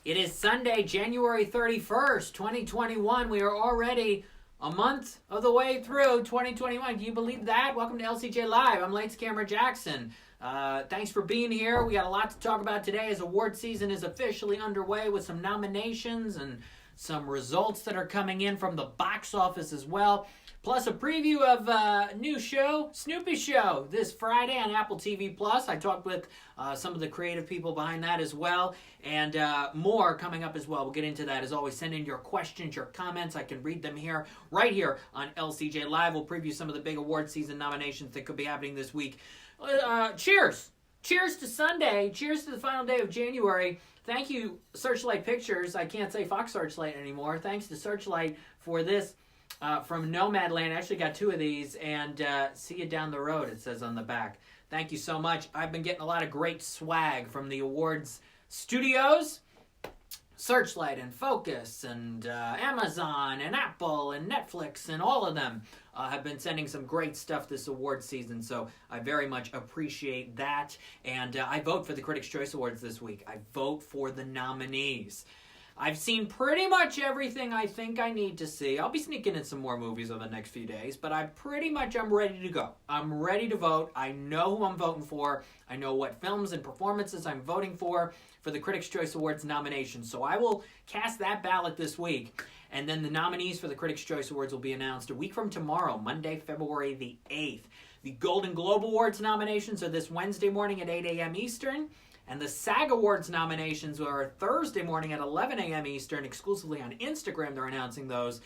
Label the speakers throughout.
Speaker 1: It is Sunday, January 31st, 2021. We are already a month of the way through 2021. Can you believe that? Welcome to LCJ Live. I'm Lights Camera Jackson. Thanks for being here. We got a lot to talk about today as award season is officially underway with some nominations and some results that are coming in from the box office as well. Plus a preview of a new show, Snoopy Show, this Friday on Apple TV+. I talked with some of the creative people behind that as well, and more coming up as well. We'll get into that. As always, send in your questions, your comments. I can read them here, right here on LCJ Live. We'll preview some of the big award season nominations that could be happening this week. Cheers! Cheers to Sunday. Cheers to the final day of January. Thank you, Searchlight Pictures. I can't say Fox Searchlight anymore. Thanks to Searchlight for this. From Nomadland. I actually got two of these, and see you down the road, it says on the back. Thank you so much. I've been getting a lot of great swag from the awards studios. Searchlight and Focus and Amazon and Apple and Netflix and all of them have been sending some great stuff this award season, so I very much appreciate that. And I vote for the Critics' Choice Awards this week. I vote for the nominees. I've seen pretty much everything I think I need to see. I'll be sneaking in some more movies over the next few days, but I'm ready to go. I'm ready to vote. I know who I'm voting for. I know what films and performances I'm voting for the Critics' Choice Awards nominations. So I will cast that ballot this week, and then the nominees for the Critics' Choice Awards will be announced a week from tomorrow, Monday, February the 8th. The Golden Globe Awards nominations are this Wednesday morning at 8 a.m. Eastern. And the SAG Awards nominations are Thursday morning at 11 a.m. Eastern, exclusively on Instagram. They're announcing those.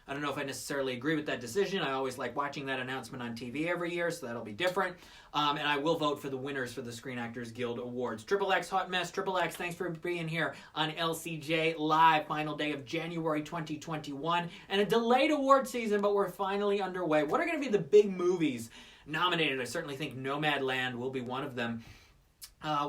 Speaker 1: I don't know if I necessarily agree with that decision. I always like watching that announcement on TV every year, so that'll be different. And I will vote for the winners for the Screen Actors Guild Awards. Triple X Hot Mess, Triple X, thanks for being here on LCJ Live, final day of January 2021. And a delayed award season, but we're finally underway. What are going to be the big movies nominated? I certainly think Nomadland will be one of them.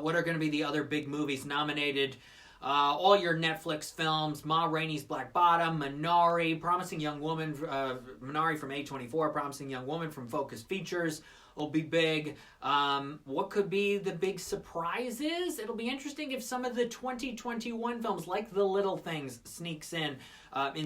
Speaker 1: What are going to be the other big movies nominated? All your Netflix films, Ma Rainey's Black Bottom, Minari, Promising Young Woman, Minari from A24, Promising Young Woman from Focus Features will be big. What could be the big surprises? It'll be interesting if some of the 2021 films, like The Little Things, sneaks in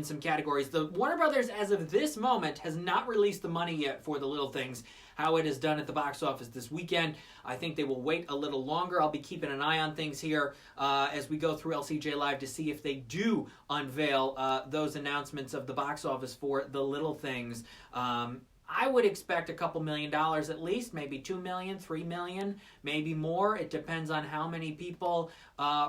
Speaker 1: some categories. The Warner Brothers, as of this moment, has not released the money yet for The Little Things. How it is done at the box office this weekend. I think they will wait a little longer. I'll be keeping an eye on things here as we go through LCJ Live to see if they do unveil those announcements of the box office for The Little Things. I would expect a couple $1 million at least, maybe $2 million, $3 million, maybe more. It depends on how many people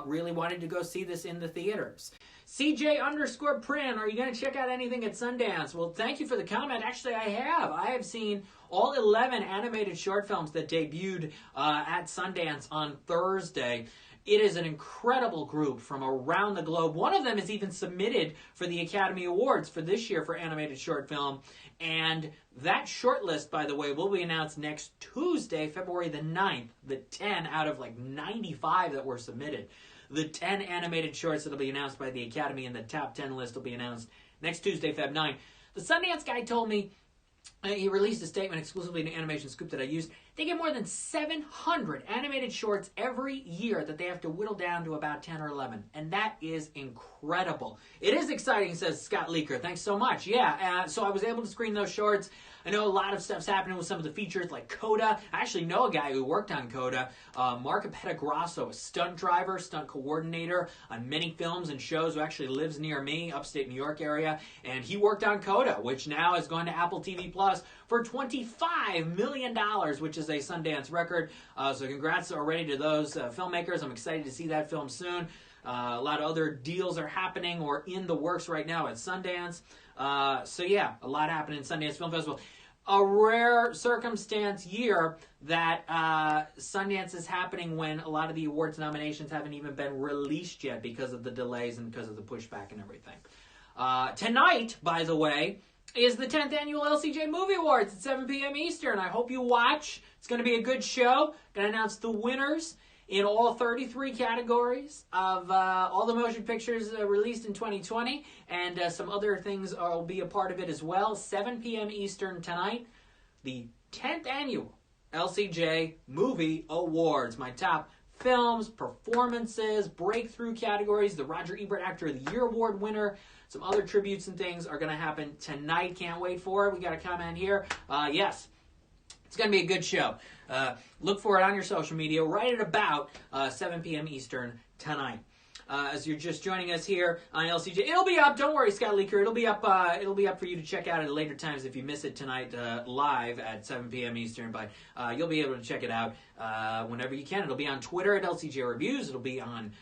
Speaker 1: really wanted to go see this in the theaters. CJ_Prin, are you going to check out anything at Sundance? Well, thank you for the comment. Actually, I have. I have seen all 11 animated short films that debuted at Sundance on Thursday. It is an incredible group from around the globe. One of them is even submitted for the Academy Awards for this year for animated short film. And that shortlist, by the way, will be announced next Tuesday, February the 9th. The 10 out of like 95 that were submitted. The 10 animated shorts that will be announced by the Academy and the top 10 list will be announced next Tuesday, Feb 9. The Sundance guy told me, he released a statement exclusively in Animation Scoop that I used. They get more than 700 animated shorts every year that they have to whittle down to about 10 or 11. And that is incredible. It is exciting, says Scott Leaker. Thanks so much. Yeah, so I was able to screen those shorts. I know a lot of stuff's happening with some of the features like Coda. I actually know a guy who worked on Coda. Mark Petagrasso, a stunt driver, stunt coordinator on many films and shows, who actually lives near me, upstate New York area. And he worked on Coda, which now is going to Apple TV Plus for $25 million, which is a Sundance record. So congrats already to those filmmakers. I'm excited to see that film soon. A lot of other deals are happening or in the works right now at Sundance. So yeah, a lot happening in Sundance Film Festival. A rare circumstance year that Sundance is happening when a lot of the awards nominations haven't even been released yet because of the delays and because of the pushback and everything. Tonight, by the way, is the 10th Annual LCJ Movie Awards at 7 p.m. Eastern. I hope you watch. It's going to be a good show. Going to announce the winners in all 33 categories of all the motion pictures released in 2020, and some other things will be a part of it as well. 7 p.m. Eastern tonight, the 10th Annual LCJ Movie Awards. My top films, performances, breakthrough categories, the Roger Ebert Actor of the Year Award winner, some other tributes and things are going to happen tonight. Can't wait for it. We got a comment here. Yes. It's going to be a good show. Look for it on your social media right at about 7 p.m. Eastern tonight. As you're just joining us here on LCJ, it'll be up. Don't worry, Scott Leaker. It'll be up. It'll be up for you to check out at later times if you miss it tonight live at 7 p.m. Eastern. But you'll be able to check it out whenever you can. It'll be on Twitter at LCJ Reviews. It'll be on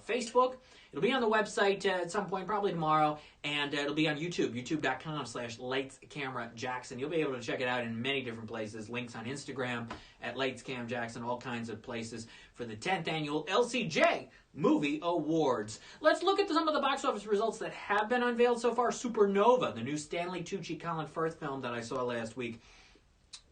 Speaker 1: Facebook. It'll be on the website at some point, probably tomorrow, and it'll be on YouTube, youtube.com/LightsCameraJackson. You'll be able to check it out in many different places. Links on Instagram at LightsCamJackson, all kinds of places for the 10th annual LCJ Movie Awards. Let's look at some of the box office results that have been unveiled so far. Supernova, the new Stanley Tucci, Colin Firth film that I saw last week,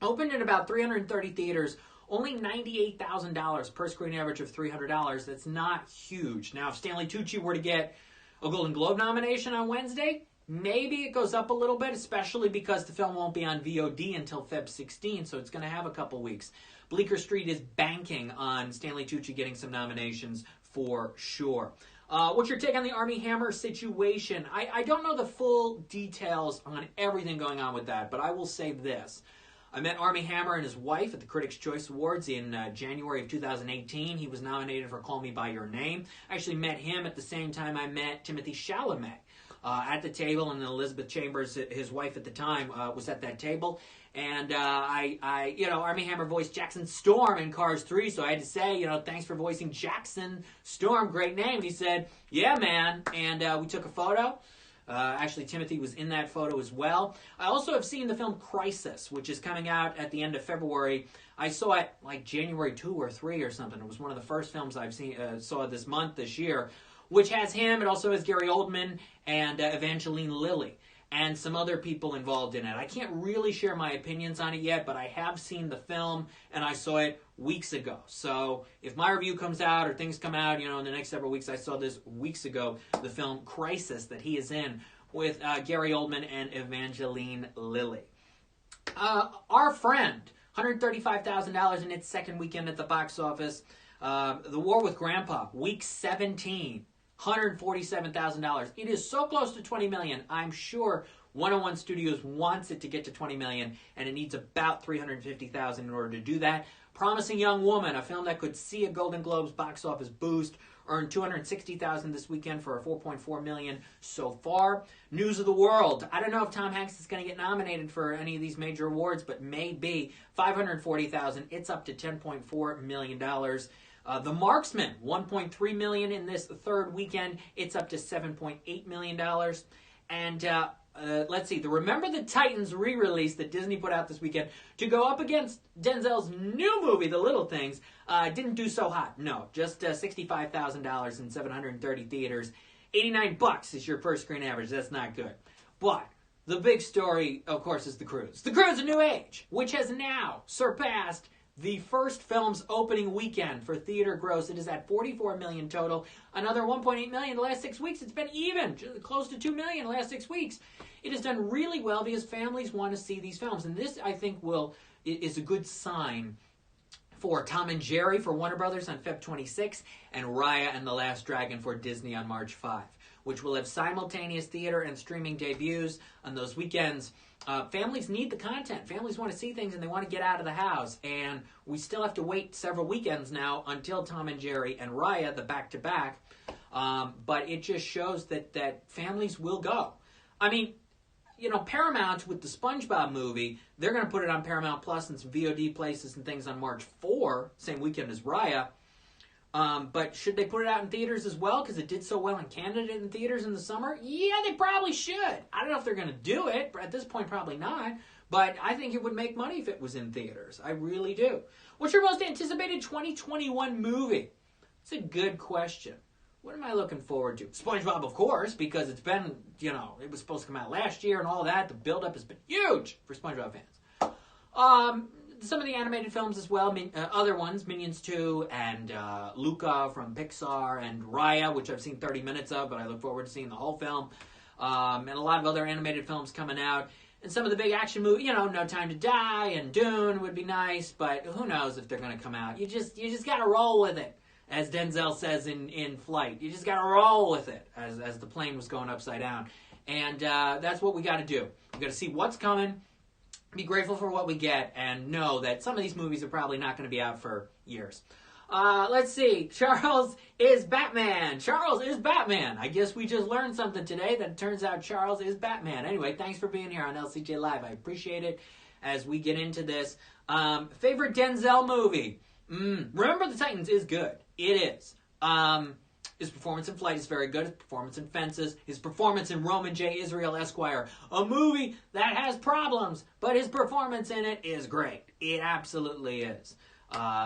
Speaker 1: opened in about 330 theaters. Only $98,000 per screen average of $300. That's not huge. Now, if Stanley Tucci were to get a Golden Globe nomination on Wednesday, maybe it goes up a little bit, especially because the film won't be on VOD until Feb 16, so it's going to have a couple weeks. Bleecker Street is banking on Stanley Tucci getting some nominations for sure. What's your take on the Armie Hammer situation? I don't know the full details on everything going on with that, but I will say this. I met Armie Hammer and his wife at the Critics' Choice Awards in January of 2018. He was nominated for Call Me By Your Name. I actually met him at the same time I met Timothée Chalamet at the table, and then Elizabeth Chambers, his wife at the time, was at that table. And Armie Hammer voiced Jackson Storm in Cars 3, so I had to say, thanks for voicing Jackson Storm, great name. He said, yeah, man, and we took a photo. Actually, Timothy was in that photo as well. I also have seen the film Crisis, which is coming out at the end of February. I saw it like January 2 or 3 or something. It was one of the first films I've saw this year, which has him. It also has Gary Oldman and Evangeline Lilly and some other people involved in it. I can't really share my opinions on it yet, but I have seen the film, and I saw it weeks ago. So if my review comes out or things come out, in the next several weeks, I saw this weeks ago, the film Crisis that he is in with Gary Oldman and Evangeline Lilly. Our Friend, $135,000 in its second weekend at the box office. The War with Grandpa, week 17. $147,000. It is so close to $20 million. I'm sure 101 Studios wants it to get to $20 million, and it needs about $350,000 in order to do that. Promising Young Woman, a film that could see a Golden Globes box office boost, earned $260,000 this weekend for a $4.4 million so far. News of the World. I don't know if Tom Hanks is going to get nominated for any of these major awards, but maybe. $540,000. It's up to $10.4 million. The Marksman, $1.3 million in this third weekend. It's up to $7.8 million. And let's see, the Remember the Titans re-release that Disney put out this weekend to go up against Denzel's new movie, The Little Things, didn't do so hot. No, just $65,000 in 730 theaters. $89 is your first screen average. That's not good. But the big story, of course, is The Cruise. The Cruise: A New Age, which has now surpassed the first film's opening weekend for theater gross. It is at $44 million total. Another $1.8 million the last 6 weeks. It's been even, close to $2 million the last 6 weeks. It has done really well because families want to see these films. And this, I think, is a good sign for Tom and Jerry for Warner Brothers on Feb 26, and Raya and the Last Dragon for Disney on March 5, which will have simultaneous theater and streaming debuts on those weekends. Families need the content. Families want to see things and they want to get out of the house. And we still have to wait several weekends now until Tom and Jerry and Raya, the back-to-back. But it just shows that families will go. I mean, Paramount with the SpongeBob movie, they're going to put it on Paramount Plus and some VOD places and things on March 4, same weekend as Raya. But should they put it out in theaters as well because it did so well in Canada in theaters in the summer? Yeah, they probably should. I don't know if they're going to do it, but at this point probably not. But I think it would make money if it was in theaters. I really do. What's your most anticipated 2021 movie? It's a good question. What am I looking forward to? SpongeBob, of course, because it's been, it was supposed to come out last year and all that. The build-up has been huge for SpongeBob fans. Some of the animated films as well, other ones, Minions 2 and Luca from Pixar and Raya, which I've seen 30 minutes of, but I look forward to seeing the whole film. And a lot of other animated films coming out. And some of the big action movies, No Time to Die and Dune would be nice, but who knows if they're going to come out. You just got to roll with it. as Denzel says in Flight. You just got to roll with it as the plane was going upside down. And that's what we got to do. We got to see what's coming, be grateful for what we get, and know that some of these movies are probably not going to be out for years. Let's see. Charles is Batman. Charles is Batman. I guess we just learned something today that it turns out Charles is Batman. Anyway, thanks for being here on LCJ Live. I appreciate it as we get into this. Favorite Denzel movie? Remember the Titans is good. It is. His performance in Flight is very good. His performance in Fences. His performance in Roman J. Israel Esquire. A movie that has problems, but his performance in it is great. It absolutely is.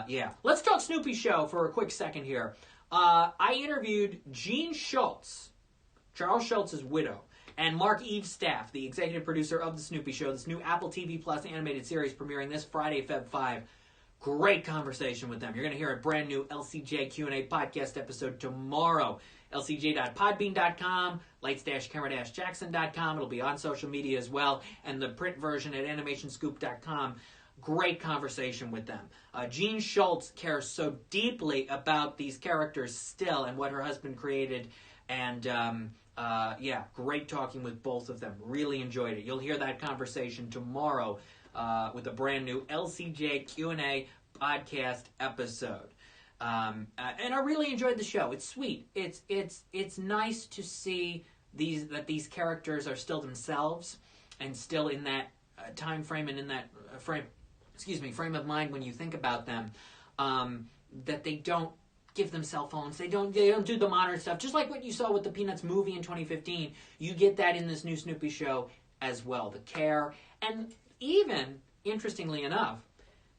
Speaker 1: Yeah. Let's talk Snoopy Show for a quick second here. I interviewed Jean Schultz, Charles Schultz's widow, and Mark Evestaff, the executive producer of The Snoopy Show, this new Apple TV Plus animated series premiering this Friday, Feb 5. Great conversation with them. You're going to hear a brand new LCJ Q&A podcast episode tomorrow. LCJ.podbean.com, lights-camera-jackson.com. It'll be on social media as well, and the print version at animationscoop.com. Great conversation with them. Jean Schultz cares so deeply about these characters still and what her husband created. And, yeah, great talking with both of them. Really enjoyed it. You'll hear that conversation tomorrow with a brand new LCJ Q&A podcast episode. And I really enjoyed the show. It's sweet. It's nice to see these characters are still themselves and still in that time frame and in that frame of mind when you think about them, that they don't give them cell phones. They don't do the modern stuff. Just like what you saw with the Peanuts movie in 2015, you get that in this new Snoopy Show as well. The care, and even, interestingly enough,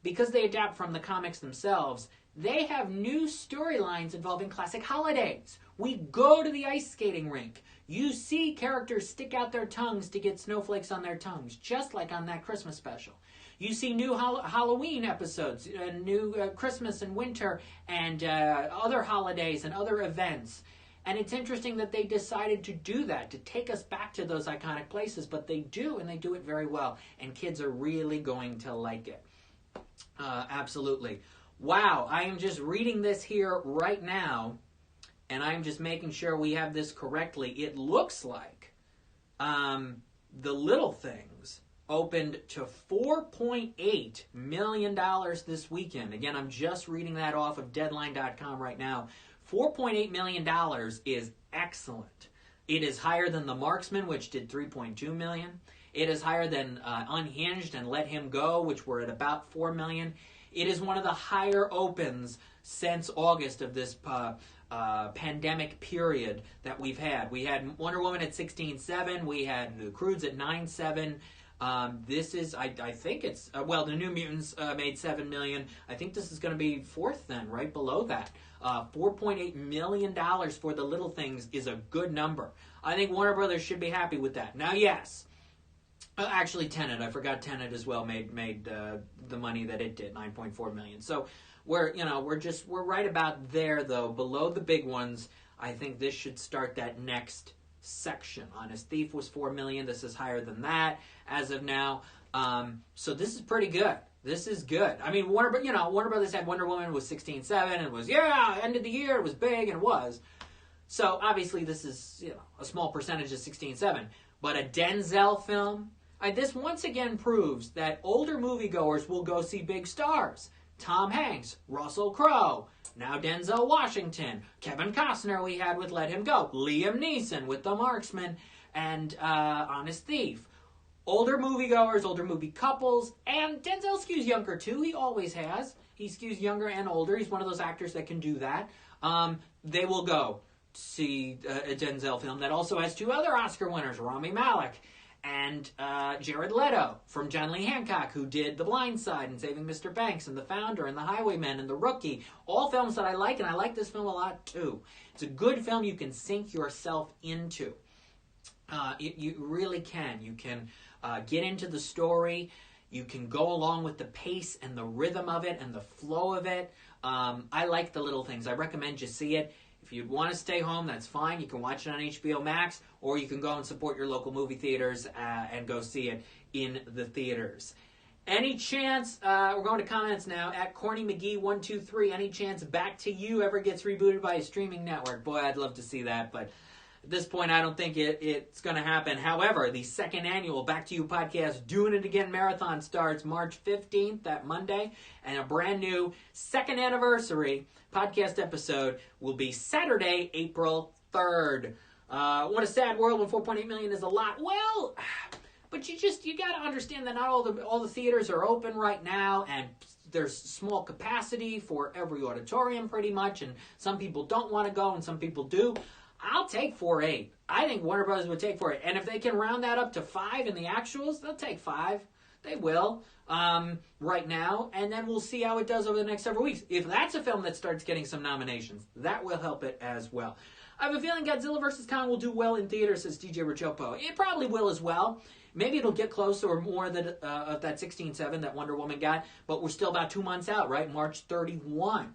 Speaker 1: because they adapt from the comics themselves, they have new storylines involving classic holidays. We go to the ice skating rink. You see characters stick out their tongues to get snowflakes on their tongues, just like on that Christmas special. You see new Halloween episodes, new Christmas and winter, and other holidays and other events. And it's interesting that they decided to do that, to take us back to those iconic places, but they do, and they do it very well. And kids are really going to like it. Absolutely. Wow, I am just reading this here right now, and I'm just making sure we have this correctly. It looks like The Little Things opened to $4.8 million this weekend. Again, I'm just reading that off of Deadline.com right now. $4.8 million is excellent. It is higher than The Marksman, which did $3.2 million. It is higher than Unhinged and Let Him Go, which were at about $4 million. It is one of the higher opens since August of this pandemic period that we've had. We had Wonder Woman at 16.7. We had The Croods at 9.7. This is, I think it's, well, The New Mutants made $7 million. I think this is going to be fourth then, right below that. $4.8 million for The Little Things is a good number. I think Warner Brothers should be happy with that. Now, yes, actually Tenet, I forgot Tenet as well made the money that it did, $9.4 million. So we're right about there though, below the big ones. I think this should start that next section. Honest Thief was $4 million. This is higher than that as of now. So this is pretty good. This is good. I mean, Warner Brothers had Wonder Woman was 16.7 and it was, end of the year, it was big, and it was. So obviously this is, a small percentage of 16.7. But a Denzel film, this once again proves that older moviegoers will go see big stars. Tom Hanks, Russell Crowe, now Denzel Washington, Kevin Costner we had with Let Him Go, Liam Neeson with The Marksman, and Honest Thief. Older moviegoers, older movie couples, and Denzel skews younger too. He always has. He skews younger and older. He's one of those actors that can do that. They will go see a Denzel film that also has two other Oscar winners, Rami Malek and Jared Leto from John Lee Hancock, who did The Blind Side and Saving Mr. Banks and The Founder and The Highwaymen and The Rookie. All films that I like, and I like this film a lot too. It's a good film you can sink yourself into. You really can. You can get into the story. You can go along with the pace and the rhythm of it and the flow of it. I like The Little Things. I recommend you see it. If you want to stay home, that's fine. You can watch it on HBO Max, or you can go and support your local movie theaters and go see it in the theaters. Any chance, we're going to comments now, at Corny McGee123, any chance Back to You ever gets rebooted by a streaming network? Boy, I'd love to see that, but at this point, I don't think it's going to happen. However, the second annual Back to You podcast Doing It Again Marathon starts March 15th, that Monday, and a brand new second anniversary podcast episode will be Saturday, April 3rd. What a sad world when 4.8 million is a lot. Well, but you got to understand that not all the theaters are open right now, and there's small capacity for every auditorium pretty much, and some people don't want to go and some people do. I'll take 4.8. I think Warner Brothers would take 4.8. And if they can round that up to 5 in the actuals, they'll take 5. They will right now. And then we'll see how it does over the next several weeks. If that's a film that starts getting some nominations, that will help it as well. I have a feeling Godzilla vs. Kong will do well in theaters, says DJ Rachopo. It probably will as well. Maybe it'll get close or more of that 16.7 that Wonder Woman got. But we're still about 2 months out, right? March 31.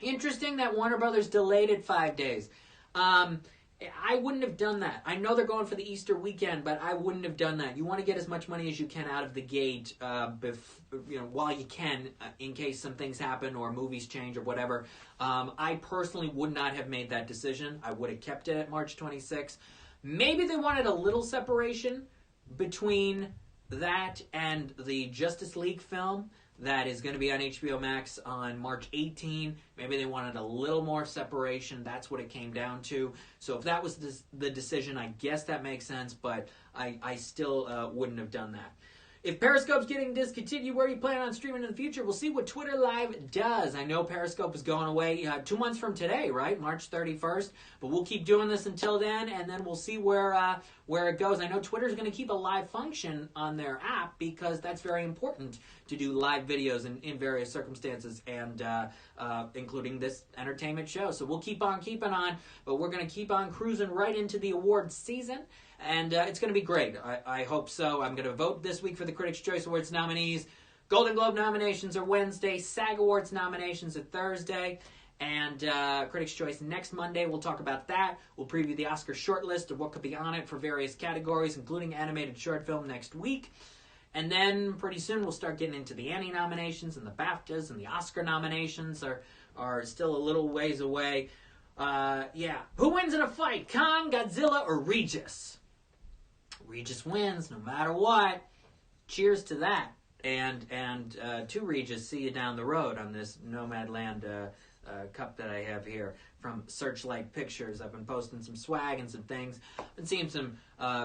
Speaker 1: Interesting that Warner Brothers delayed it 5 days. I wouldn't have done that. I know they're going for the Easter weekend, but I wouldn't have done that. You want to get as much money as you can out of the gate, while you can, in case some things happen or movies change or whatever. I personally would not have made that decision. I would have kept it at March 26th. Maybe they wanted a little separation between that and the Justice League film that is going to be on HBO Max on March 18. Maybe they wanted a little more separation. That's what it came down to. So if that was the decision, I guess that makes sense, but I still wouldn't have done that. If Periscope's getting discontinued, where are you planning on streaming in the future? We'll see what Twitter Live does. I know Periscope is going away 2 months from today, right? March 31st. But we'll keep doing this until then, and then we'll see where it goes. I know Twitter's going to keep a live function on their app because that's very important to do live videos in various circumstances, and including this entertainment show. So we'll keep on keeping on, but we're going to keep on cruising right into the awards season. And it's going to be great. I hope so. I'm going to vote this week for the Critics' Choice Awards nominees. Golden Globe nominations are Wednesday. SAG Awards nominations are Thursday. And Critics' Choice next Monday. We'll talk about that. We'll preview the Oscar shortlist of what could be on it for various categories, including animated short film next week. And then pretty soon we'll start getting into the Annie nominations and the BAFTAs, and the Oscar nominations are still a little ways away. Who wins in a fight, Kong, Godzilla, or Regis? Regis wins no matter what. Cheers to that. And to Regis, see you down the road on this Nomadland cup that I have here from Searchlight Pictures. I've been posting some swag and some things. I've been seeing some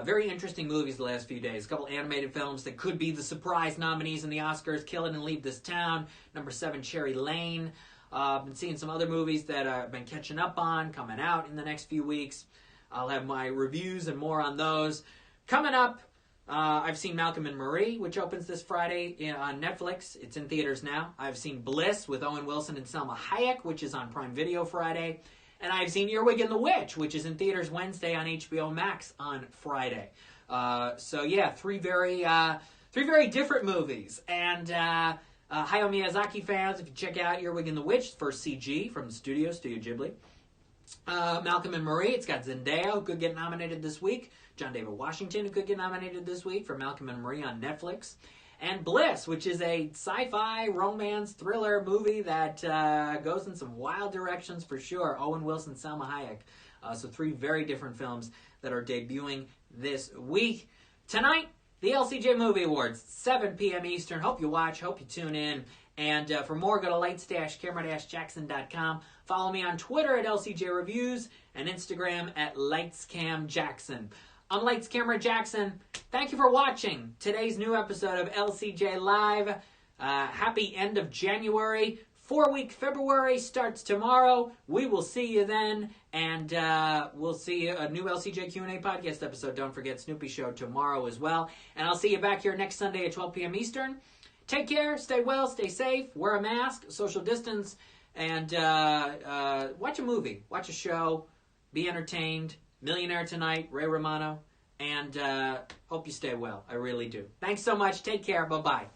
Speaker 1: very interesting movies the last few days. A couple animated films that could be the surprise nominees in the Oscars. Kill It and Leave This Town. Number 7, Cherry Lane. I've been seeing some other movies that I've been catching up on, coming out in the next few weeks. I'll have my reviews and more on those. Coming up, I've seen Malcolm and Marie, which opens this Friday on Netflix. It's in theaters now. I've seen Bliss with Owen Wilson and Selma Hayek, which is on Prime Video Friday. And I've seen Earwig and the Witch, which is in theaters Wednesday on HBO Max on Friday. Three very different movies. And Hayao Miyazaki fans, if you check out Earwig and the Witch, first CG from the Studio Ghibli. Malcolm and Marie, it's got Zendaya, who could get nominated this week. John David Washington, who could get nominated this week for Malcolm and Marie on Netflix. And Bliss, which is a sci-fi, romance, thriller movie that goes in some wild directions for sure. Owen Wilson, Salma Hayek. So 3 very different films that are debuting this week. Tonight, the LCJ Movie Awards, 7 p.m. Eastern. Hope you watch. Hope you tune in. And for more, go to lights-camera-jackson.com. Follow me on Twitter at LCJ Reviews and Instagram at LightsCamJackson. I'm Lights Camera Jackson. Thank you for watching today's new episode of LCJ Live. Happy end of January. 4-week February starts tomorrow. We will see you then. And we'll see a new LCJ Q&A podcast episode. Don't forget Snoopy Show tomorrow as well. And I'll see you back here next Sunday at 12 p.m. Eastern. Take care, stay well, stay safe, wear a mask, social distance, and watch a movie, watch a show, be entertained. Millionaire Tonight, Ray Romano, and hope you stay well. I really do. Thanks so much. Take care. Bye-bye.